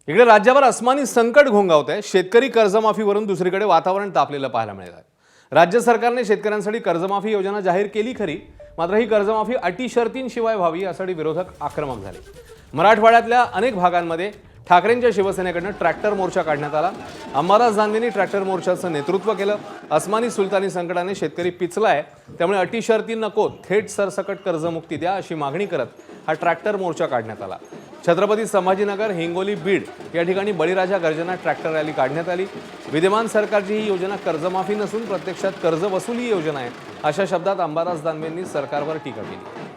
इकडे राज्यावर अस्मानी संकट घोंगावत आहे। शेतकरी कर्जमाफीवरून दुसरीकडे वातावरण तापलेलं पाहायला मिळत आहे। राज्य सरकारने शेतकऱ्यांसाठी कर्जमाफी योजना जाहीर केली खरी, मात्र ही कर्जमाफी अटी शर्तींशिवाय व्हावी यासाठी विरोधक आक्रमक झाले। मराठवाड्यातल्या अनेक भागांमध्ये ठाकरेंच्या शिवसेनेकडून ट्रॅक्टर मोर्चा काढण्यात आला। अंबादास दानवेंनी ट्रॅक्टर मोर्चाचं नेतृत्व केलं। अस्मानी सुलतानी संकटाने शेतकरी पिचलाय, त्यामुळे अटी शर्ती नको, थेट सरसकट कर्जमुक्ती द्या अशी मागणी करत हा ट्रॅक्टर मोर्चा काढण्यात आला। छत्रपती संभाजीनगर, हिंगोली, बीड या ठिकाणी बळीराजा गर्जना ट्रॅक्टर रॅली काढण्यात आली। विद्यमान सरकारची ही योजना कर्जमाफी नसून प्रत्यक्षात कर्ज वसुली योजना आहे, अशा शब्दात अंबादास दानवेंनी सरकारवर टीका केली।